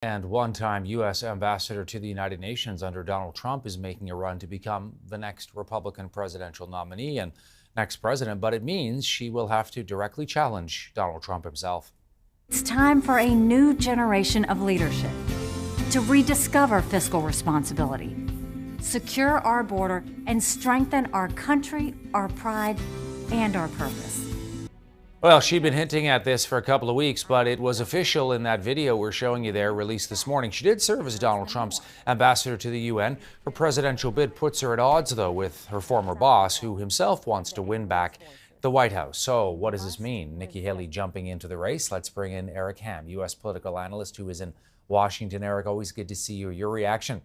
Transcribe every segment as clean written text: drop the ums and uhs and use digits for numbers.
And one-time U.S. ambassador to the United Nations under Donald Trump is making a run to become the next Republican presidential nominee and next president, but it means she will have to directly challenge Donald Trump himself. It's time for a new generation of leadership to rediscover fiscal responsibility, secure our border, and strengthen our country, our pride, and our purpose. Well, she'd been hinting at this for a couple of weeks, but it was official in that video we're showing you there, released this morning. She did serve as Donald Trump's ambassador to the UN. Her presidential bid puts her at odds, though, with her former boss, who himself wants to win back the White House. So what does this mean? Nikki Haley jumping into the race? Let's bring in Eric Ham, U.S. political analyst who is in Washington. Eric, always good to see you. Your reaction?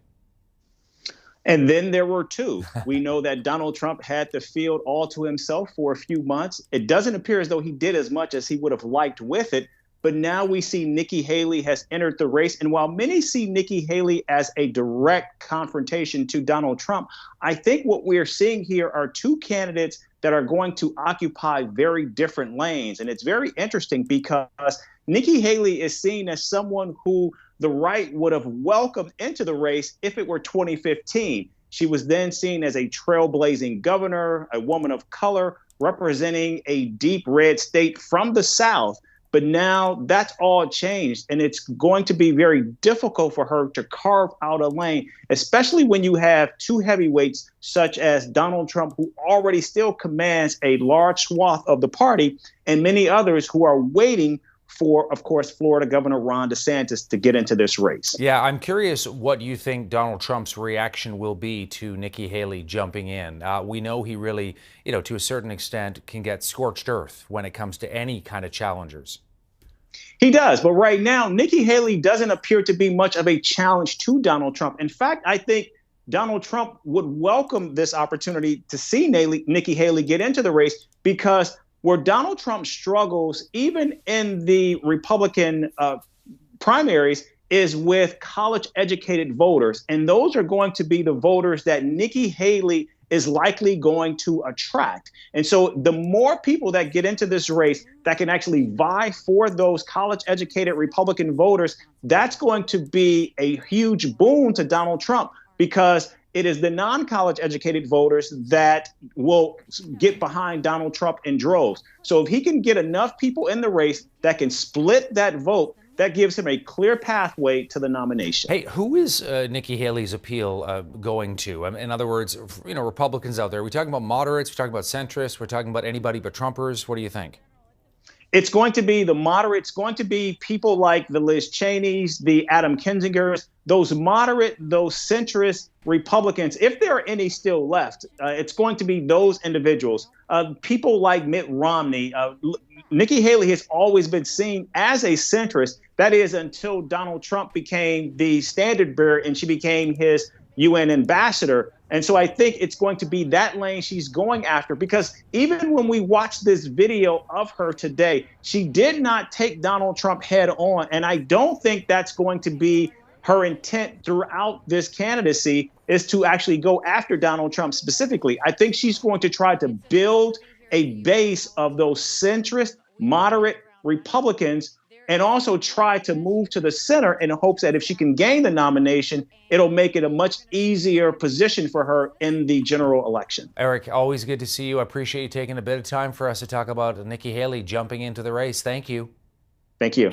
And then there were two. We know that Donald Trump had the field all to himself for a few months. It doesn't appear as though he did as much as he would have liked with it. But now we see Nikki Haley has entered the race. And while many see Nikki Haley as a direct confrontation to Donald Trump, I think what we're seeing here are two candidates that are going to occupy very different lanes. And it's very interesting because Nikki Haley is seen as someone who the right would have welcomed into the race if it were 2015. She was then seen as a trailblazing governor, a woman of color, representing a deep red state from the South. But now that's all changed, and it's going to be very difficult for her to carve out a lane, especially when you have two heavyweights such as Donald Trump, who already still commands a large swath of the party, and many others who are waiting for, of course, Florida Governor Ron DeSantis to get into this race. Yeah, I'm curious what you think Donald Trump's reaction will be to Nikki Haley jumping in. We know he really, to a certain extent, can get scorched earth when it comes to any kind of challengers. He does. But right now, Nikki Haley doesn't appear to be much of a challenge to Donald Trump. In fact, I think Donald Trump would welcome this opportunity to see Nikki Haley get into the race, because where Donald Trump struggles, even in the Republican primaries, is with college-educated voters. And those are going to be the voters that Nikki Haley is likely going to attract. And so the more people that get into this race that can actually vie for those college-educated Republican voters, that's going to be a huge boon to Donald Trump, because it is the non-college educated voters that will get behind Donald Trump in droves. So if he can get enough people in the race that can split that vote, that gives him a clear pathway to the nomination. Hey, who is Nikki Haley's appeal going to? In other words, Republicans out there, are we talking about moderates? We're talking about centrists? We're talking about anybody but Trumpers? What do you think? It's going to be the moderates, going to be people like the Liz Cheneys, the Adam Kinzingers, those moderate, those centrist Republicans. If there are any still left, it's going to be those individuals. People like Mitt Romney. Nikki Haley has always been seen as a centrist. That is, until Donald Trump became the standard bearer and she became his UN ambassador. And so I think it's going to be that lane she's going after, because even when we watch this video of her today, she did not take Donald Trump head on. And I don't think that's going to be her intent throughout this candidacy, is to actually go after Donald Trump specifically. I think she's going to try to build a base of those centrist, moderate Republicans, and also try to move to the center in hopes that if she can gain the nomination, it'll make it a much easier position for her in the general election. Eric, always good to see you. I appreciate you taking a bit of time for us to talk about Nikki Haley jumping into the race. Thank you. Thank you.